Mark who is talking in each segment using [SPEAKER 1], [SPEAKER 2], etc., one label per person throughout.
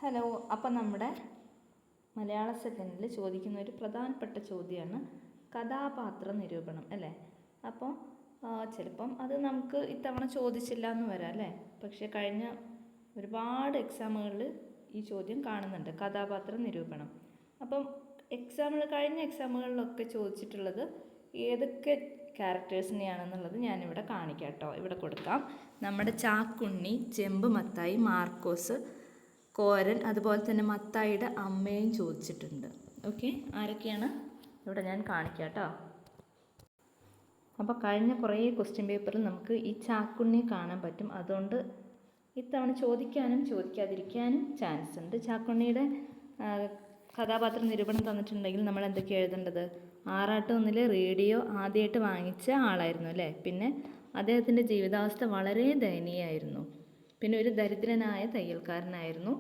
[SPEAKER 1] Hello. അപ്പം നമ്മുടെ മലയാള സെക്കൻഡിൽ ചോദിക്കുന്ന ഒരു പ്രധാനപ്പെട്ട ചോദ്യമാണ് കഥാപാത്ര നിരൂപണം അല്ലേ. അപ്പോൾ ചിലപ്പം അത് നമുക്ക് ഇത്തവണ ചോദിച്ചില്ല എന്ന് വരാം അല്ലേ. പക്ഷേ കഴിഞ്ഞ ഒരുപാട് എക്സാമുകളിൽ ഈ ചോദ്യം കാണുന്നുണ്ട്, കഥാപാത്ര നിരൂപണം. അപ്പം കഴിഞ്ഞ എക്സാമുകളിലൊക്കെ ചോദിച്ചിട്ടുള്ളത് ഏതൊക്കെ ക്യാരക്ടേഴ്സിനെയാണെന്നുള്ളത് ഞാനിവിടെ കാണിക്കാം കേട്ടോ. ഇവിടെ കൊടുക്കാം. നമ്മുടെ ചാക്കുണ്ണി, ചെമ്പ് മത്തായി, മാർക്കോസ്, കോരൻ, അതുപോലെ തന്നെ മത്തായിയുടെ അമ്മയും ചോദിച്ചിട്ടുണ്ട്. ഓക്കെ, ആരൊക്കെയാണ് ഇവിടെ ഞാൻ കാണിക്കാം കേട്ടോ. അപ്പോൾ കഴിഞ്ഞ കുറേ ക്വസ്റ്റ്യൻ പേപ്പറിൽ നമുക്ക് ഈ ചാക്കുണ്ണിയെ കാണാൻ പറ്റും. അതുകൊണ്ട് ഇത്തവണ ചോദിക്കാനും ചോദിക്കാതിരിക്കാനും ചാൻസ് ഉണ്ട്. ചാക്കുണ്ണിയുടെ കഥാപാത്ര നിരൂപണം തന്നിട്ടുണ്ടെങ്കിൽ നമ്മൾ എന്തൊക്കെയാണ് എഴുതേണ്ടത്? ആറാട്ടൊന്നിലെ റേഡിയോ ആദ്യമായിട്ട് വാങ്ങിച്ച ആളായിരുന്നു അല്ലേ. പിന്നെ അദ്ദേഹത്തിൻ്റെ ജീവിതാവസ്ഥ വളരെ ദയനീയമായിരുന്നു. പിന്നെ ഒരു ദരിദ്രനായ തയ്യൽക്കാരനായിരുന്നു.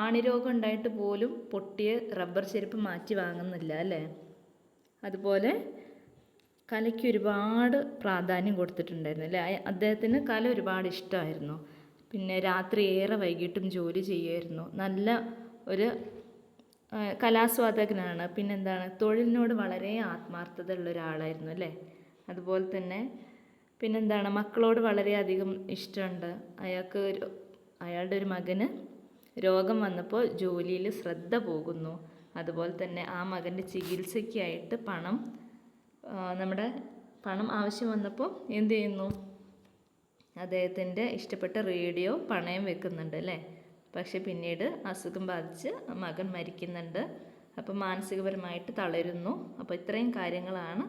[SPEAKER 1] ആണിരോഗം ഉണ്ടായിട്ട് പോലും പൊട്ടിയ റബ്ബർ ചെരുപ്പ് മാറ്റി വാങ്ങുന്നില്ല അല്ലേ. അതുപോലെ കലയ്ക്ക് ഒരുപാട് പ്രാധാന്യം കൊടുത്തിട്ടുണ്ടായിരുന്നു അല്ലേ. അദ്ദേഹത്തിന് കല ഒരുപാട് ഇഷ്ടമായിരുന്നു. പിന്നെ രാത്രി ഏറെ വൈകിട്ടും ജോലി ചെയ്യുമായിരുന്നു. നല്ല ഒരു കലാസ്വാദകനാണ്. പിന്നെന്താണ്, തൊഴിലിനോട് വളരെ ആത്മാർത്ഥത ഉള്ള ഒരാളായിരുന്നു അല്ലേ. അതുപോലെ തന്നെ പിന്നെന്താണ്, മക്കളോട് വളരെയധികം ഇഷ്ടമുണ്ട്. അയാളുടെ ഒരു മകന് രോഗം വന്നപ്പോൾ ജോലിയിൽ ശ്രദ്ധ പോകുന്നു. അതുപോലെ തന്നെ ആ മകൻ്റെ ചികിത്സയ്ക്കായിട്ട് പണം ആവശ്യം വന്നപ്പോൾ എന്ത് ചെയ്യുന്നു, അദ്ദേഹത്തിൻ്റെ ഇഷ്ടപ്പെട്ട റേഡിയോ പണയം വെക്കുന്നുണ്ട് അല്ലേ. പക്ഷെ പിന്നീട് അസുഖം ബാധിച്ച് മകൻ മരിക്കുന്നുണ്ട്. അപ്പോൾ മാനസികപരമായിട്ട് തളരുന്നു. അപ്പോൾ ഇത്രയും കാര്യങ്ങളാണ്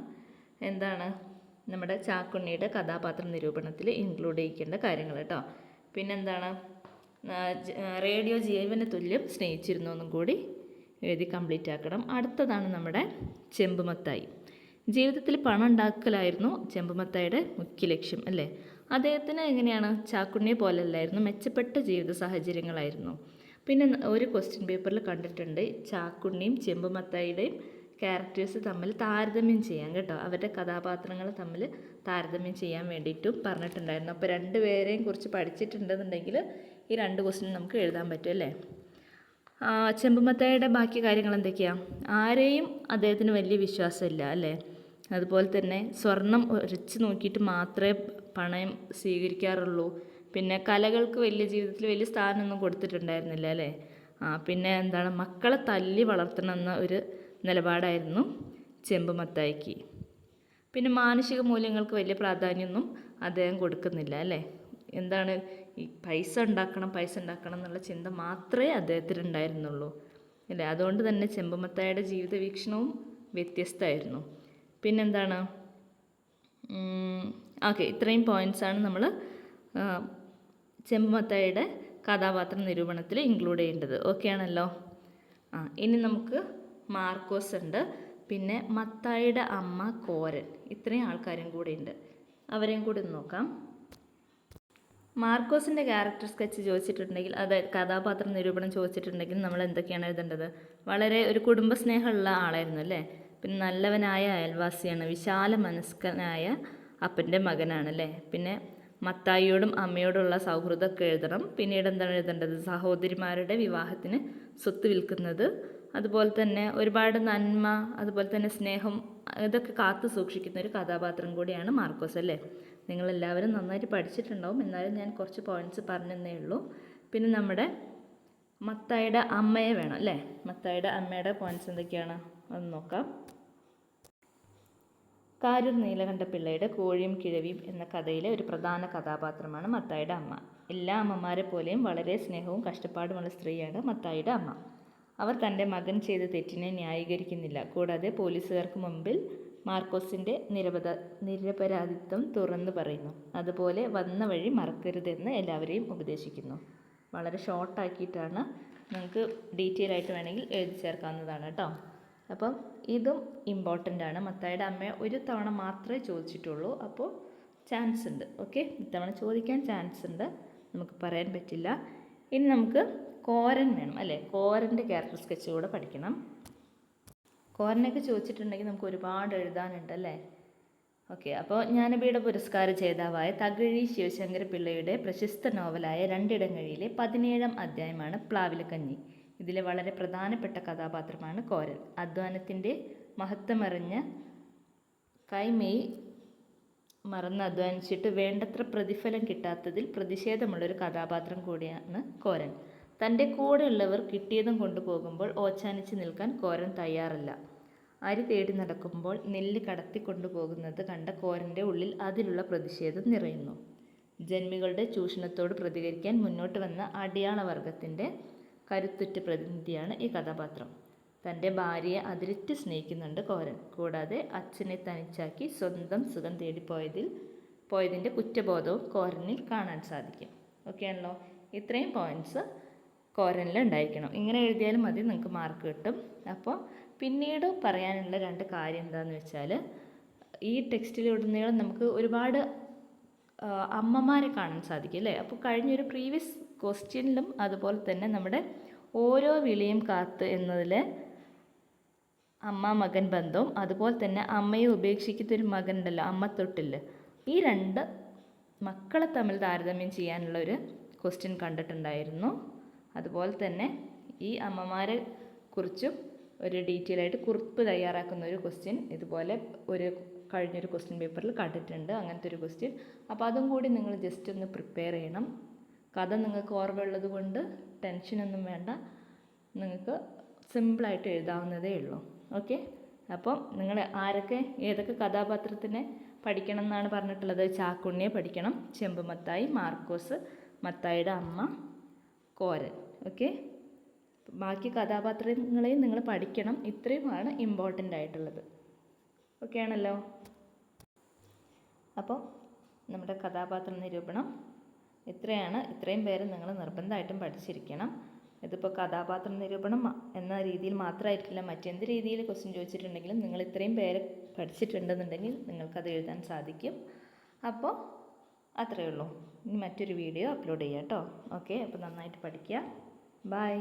[SPEAKER 1] നമ്മുടെ ചാക്കുണ്ണിയുടെ കഥാപാത്ര നിരൂപണത്തിൽ ഇൻക്ലൂഡ് ചെയ്യിക്കേണ്ട കാര്യങ്ങൾ കേട്ടോ. പിന്നെന്താണ്, റേഡിയോ ജീവന് തുല്യം സ്നേഹിച്ചിരുന്നു എന്നും കൂടി എഴുതി കംപ്ലീറ്റ് ആക്കണം. അടുത്തതാണ് നമ്മുടെ ചെമ്പുമത്തായി. ജീവിതത്തിൽ പണം ഉണ്ടാക്കലായിരുന്നു ചെമ്പുമത്തായിയുടെ മുഖ്യ ലക്ഷ്യം അല്ലേ. അദ്ദേഹത്തിന് എങ്ങനെയാണ്, ചാക്കുണ്ണിയെ പോലല്ലായിരുന്നു, മെച്ചപ്പെട്ട ജീവിത സാഹചര്യങ്ങളായിരുന്നു. പിന്നെ ഒരു ക്വസ്റ്റ്യൻ പേപ്പറിൽ കണ്ടിട്ടുണ്ട്, ചാക്കുണ്ണിയും ചെമ്പുമത്തായിയുടെയും ക്യാരക്ടേഴ്സ് തമ്മിൽ താരതമ്യം ചെയ്യാൻ കേട്ടോ. അവരുടെ കഥാപാത്രങ്ങൾ തമ്മിൽ താരതമ്യം ചെയ്യാൻ വേണ്ടിയിട്ടും പറഞ്ഞിട്ടുണ്ടായിരുന്നു. അപ്പോൾ രണ്ടുപേരെയും കുറിച്ച് പഠിച്ചിട്ടുണ്ടെന്നുണ്ടെങ്കിൽ ഈ 2 ക്വസ്റ്റ്യൻ നമുക്ക് എഴുതാൻ പറ്റും അല്ലേ. ചെമ്പുമത്തായിയുടെ ബാക്കി കാര്യങ്ങൾ എന്തൊക്കെയാണ്? ആരെയും അദ്ദേഹത്തിന് വലിയ വിശ്വാസമില്ല അല്ലേ. അതുപോലെ തന്നെ സ്വർണം ഉരച്ച് നോക്കിയിട്ട് മാത്രമേ പണയം സ്വീകരിക്കാറുള്ളൂ. പിന്നെ കലകൾക്ക് ജീവിതത്തിൽ വലിയ സ്ഥാനമൊന്നും കൊടുത്തിട്ടുണ്ടായിരുന്നില്ല അല്ലേ. പിന്നെ മക്കളെ തല്ലി വളർത്തണമെന്ന ഒരു നിലപാടായിരുന്നു ചെമ്പുമത്തായിക്ക്. പിന്നെ മാനുഷിക മൂല്യങ്ങൾക്ക് വലിയ പ്രാധാന്യമൊന്നും അദ്ദേഹം കൊടുക്കുന്നില്ല അല്ലേ. ഈ പൈസ ഉണ്ടാക്കണം എന്നുള്ള ചിന്ത മാത്രമേ അദ്ദേഹത്തിനുണ്ടായിരുന്നുള്ളൂ അല്ലേ. അതുകൊണ്ട് തന്നെ ചെമ്പുമത്തായിയുടെ ജീവിത വീക്ഷണവും വ്യത്യസ്തമായിരുന്നു. പിന്നെന്താണ്, ഓക്കെ, ഇത്രയും പോയിൻറ്റ്സാണ് നമ്മൾ ചെമ്പുമത്തായിയുടെ കഥാപാത്ര നിരൂപണത്തിൽ ഇൻക്ലൂഡ് ചെയ്യേണ്ടത്. ഓക്കെ ആണല്ലോ. ഇനി നമുക്ക് മാർക്കോസ് ഉണ്ട്, പിന്നെ മത്തായിയുടെ അമ്മ, കോരൻ, ഇത്രയും ആൾക്കാരും കൂടെ ഉണ്ട്. അവരെയും കൂടി നോക്കാം. മാർക്കോസിൻ്റെ ക്യാരക്ടർ സ്കെച്ച് ചോദിച്ചിട്ടുണ്ടെങ്കിൽ, അതായത് കഥാപാത്ര നിരൂപണം ചോദിച്ചിട്ടുണ്ടെങ്കിൽ നമ്മൾ എന്തൊക്കെയാണ് എഴുതേണ്ടത്? വളരെ ഒരു കുടുംബസ്നേഹമുള്ള ആളായിരുന്നു അല്ലേ. പിന്നെ നല്ലവനായ അയൽവാസിയാണ്, വിശാല മനസ്കനായ അപ്പൻ്റെ മകനാണല്ലേ. പിന്നെ മത്തായിയോടും അമ്മയോടുള്ള സൗഹൃദമൊക്കെ എഴുതണം. പിന്നീട് എന്താണ് എഴുതേണ്ടത്? സഹോദരിമാരുടെ വിവാഹത്തിന് സ്വത്ത് വിൽക്കുന്നത്, അതുപോലെ തന്നെ ഒരുപാട് നന്മ, അതുപോലെ തന്നെ സ്നേഹം, ഇതൊക്കെ കാത്തു സൂക്ഷിക്കുന്ന ഒരു കഥാപാത്രം കൂടിയാണ് മാർക്കോസ് അല്ലേ. നിങ്ങളെല്ലാവരും നന്നായിട്ട് പഠിച്ചിട്ടുണ്ടാവും, എന്നാലും ഞാൻ കുറച്ച് പോയിൻറ്റ്സ് പറഞ്ഞതേ ഉള്ളൂ. പിന്നെ നമ്മുടെ മത്തായിയുടെ അമ്മയെ വേണം അല്ലേ. മത്തായിയുടെ അമ്മയുടെ പോയിൻറ്റ്സ് എന്തൊക്കെയാണ് അത് നോക്കാം. കാരൂർ നീലകണ്ഠപിള്ളയുടെ കോഴിയും കിഴവിയും എന്ന കഥയിലെ ഒരു പ്രധാന കഥാപാത്രമാണ് മത്തായിയുടെ അമ്മ. എല്ലാ അമ്മമാരെ പോലെയും വളരെ സ്നേഹവും കഷ്ടപ്പാടുമുള്ള സ്ത്രീയാണ് മത്തായിയുടെ അമ്മ. അവർ തൻ്റെ മകൻ ചെയ്ത തെറ്റിനെ ന്യായീകരിക്കുന്നില്ല. കൂടാതെ പോലീസുകാർക്ക് മുമ്പിൽ മാർക്കോസിൻ്റെ നിരപരാധിത്വം തുറന്നു പറയുന്നു. അതുപോലെ വന്ന വഴി മറക്കരുതെന്ന് എല്ലാവരെയും ഉപദേശിക്കുന്നു. വളരെ ഷോർട്ടാക്കിയിട്ടാണ്, നിങ്ങൾക്ക് ഡീറ്റെയിൽ ആയിട്ട് വേണമെങ്കിൽ എഴുതി ചേർക്കാവുന്നതാണ് കേട്ടോ. അപ്പം ഇതും ഇമ്പോർട്ടൻ്റ് ആണ്. മത്തായിയുടെ അമ്മയെ ഒരു തവണ മാത്രമേ ചോദിച്ചിട്ടുള്ളൂ, അപ്പോൾ ചാൻസ് ഉണ്ട്. ഓക്കെ, ഇത്തവണ ചോദിക്കാൻ ചാൻസ് ഉണ്ട്, നമുക്ക് പറയാൻ പറ്റില്ല. ഇനി നമുക്ക് കോരൻ വേണം അല്ലേ. കോരൻ്റെ ക്യാരക്ടർ സ്കെച്ച് കൂടെ പഠിക്കണം. കോരനൊക്കെ ചോദിച്ചിട്ടുണ്ടെങ്കിൽ നമുക്ക് ഒരുപാട് എഴുതാനുണ്ട് അല്ലേ. ഓക്കെ, അപ്പോൾ ജ്ഞാനപീഠ പുരസ്കാര ജേതാവായ തകഴി ശിവശങ്കര പിള്ളയുടെ പ്രശസ്ത നോവലായ രണ്ടിടങ്ങഴിയിലെ 17-ാം അധ്യായമാണ് പ്ലാവിലക്കഞ്ഞി. ഇതിലെ വളരെ പ്രധാനപ്പെട്ട കഥാപാത്രമാണ് കോരൻ. അധ്വാനത്തിൻ്റെ മഹത്വമറിഞ്ഞ കൈമെയ് മറന്ന് അധ്വാനിച്ചിട്ട് വേണ്ടത്ര പ്രതിഫലം കിട്ടാത്തതിൽ പ്രതിഷേധമുള്ളൊരു കഥാപാത്രം കൂടിയാണ് കോരൻ. തൻ്റെ കൂടെയുള്ളവർ കിട്ടിയതും കൊണ്ടുപോകുമ്പോൾ ഓച്ചാനിച്ച് നിൽക്കാൻ കോരൻ തയ്യാറല്ല. അരി തേടി നടക്കുമ്പോൾ നെല്ല് കടത്തിക്കൊണ്ടുപോകുന്നത് കണ്ട കോരൻ്റെ ഉള്ളിൽ അതിലുള്ള പ്രതിഷേധം നിറയുന്നു. ജന്മികളുടെ ചൂഷണത്തോട് പ്രതികരിക്കാൻ മുന്നോട്ട് വന്ന അടിയാളവർഗത്തിൻ്റെ കരുത്തുറ്റ പ്രതിനിധിയാണ് ഈ കഥാപാത്രം. തൻ്റെ ഭാര്യയെ അതിരിറ്റ് സ്നേഹിക്കുന്നുണ്ട് കോരൻ. കൂടാതെ അച്ഛനെ തനിച്ചാക്കി സ്വന്തം സുഖം പോയതിൻ്റെ കുറ്റബോധവും കോരനിൽ കാണാൻ സാധിക്കും. ഓക്കെ ആണല്ലോ. ഇത്രയും പോയിൻറ്റ്സ് കോരനിൽ ഉണ്ടായിരിക്കണം. ഇങ്ങനെ എഴുതിയാലും മതി, നിങ്ങൾക്ക് മാർക്ക് കിട്ടും. അപ്പോൾ പിന്നീട് പറയാനുള്ള 2 കാര്യം എന്താണെന്ന് വെച്ചാൽ, ഈ ടെക്സ്റ്റിലുടനീളം നമുക്ക് ഒരുപാട് അമ്മമാരെ കാണാൻ സാധിക്കും അല്ലേ. അപ്പോൾ കഴിഞ്ഞൊരു പ്രീവിയസ് ക്വസ്റ്റ്യനിലും അതുപോലെ തന്നെ നമ്മുടെ ഓരോ വിളിയും കാത്ത് എന്നതിൽ അമ്മ മകൻ ബന്ധവും അതുപോലെ തന്നെ അമ്മയെ ഉപേക്ഷിക്കുന്നൊരു മകൻ ഉണ്ടല്ലോ, അമ്മത്തൊട്ടിൽ, ഈ 2 മക്കളെ തമ്മിൽ താരതമ്യം ചെയ്യാനുള്ളൊരു ക്വസ്റ്റ്യൻ കണ്ടിട്ടുണ്ടായിരുന്നു. അതുപോലെ തന്നെ ഈ അമ്മമാരെ കുറിച്ചും ഒരു ഡീറ്റെയിൽ ആയിട്ട് കുറിപ്പ് തയ്യാറാക്കുന്ന ഒരു ക്വസ്റ്റ്യൻ ഇതുപോലെ കഴിഞ്ഞൊരു ക്വസ്റ്റ്യൻ പേപ്പറിൽ കണ്ടിട്ടുണ്ട്, അങ്ങനത്തെ ഒരു ക്വസ്റ്റ്യൻ. അപ്പോൾ അതും കൂടി നിങ്ങൾ ജസ്റ്റ് ഒന്ന് പ്രിപ്പയർ ചെയ്യണം. കഥ നിങ്ങൾക്ക് ഓർമ്മയുള്ളത് കൊണ്ട് ടെൻഷനൊന്നും വേണ്ട, നിങ്ങൾക്ക് സിമ്പിളായിട്ട് എഴുതാവുന്നതേ ഉള്ളൂ. ഓക്കെ, അപ്പം നിങ്ങൾ ഏതൊക്കെ കഥാപാത്രത്തിനെ പഠിക്കണം എന്നാണ് പറഞ്ഞിട്ടുള്ളത്? ചാക്കുണ്ണിയെ പഠിക്കണം, ചെമ്പുമത്തായി, മാർക്കോസ്, മത്തായിയുടെ അമ്മ, കോരൻ. ഓക്കെ, ബാക്കി കഥാപാത്രങ്ങളെയും നിങ്ങൾ പഠിക്കണം. ഇത്രയുമാണ് ഇമ്പോർട്ടൻ്റ് ആയിട്ടുള്ളത്. ഓക്കെ ആണല്ലോ. അപ്പോൾ നമ്മുടെ കഥാപാത്ര നിരൂപണം ഇത്രയും പേര് നിങ്ങൾ നിർബന്ധമായിട്ടും പഠിച്ചിരിക്കണം. ഇതിപ്പോൾ കഥാപാത്ര നിരൂപണം എന്ന രീതിയിൽ മാത്രമായിരിക്കില്ല, മറ്റെന്ത് രീതിയിൽ ക്വസ്റ്റ്യൻ ചോദിച്ചിട്ടുണ്ടെങ്കിലും നിങ്ങൾ ഇത്രയും പേര് പഠിച്ചിട്ടുണ്ടെന്നുണ്ടെങ്കിൽ നിങ്ങൾക്കത് എഴുതാൻ സാധിക്കും. അപ്പോൾ അത്രയേ ഉള്ളൂ. ഇനി മറ്റൊരു വീഡിയോ അപ്ലോഡ് ചെയ്യാം കേട്ടോ. ഓക്കെ, അപ്പോൾ നന്നായിട്ട് പഠിക്കുക. ബൈ.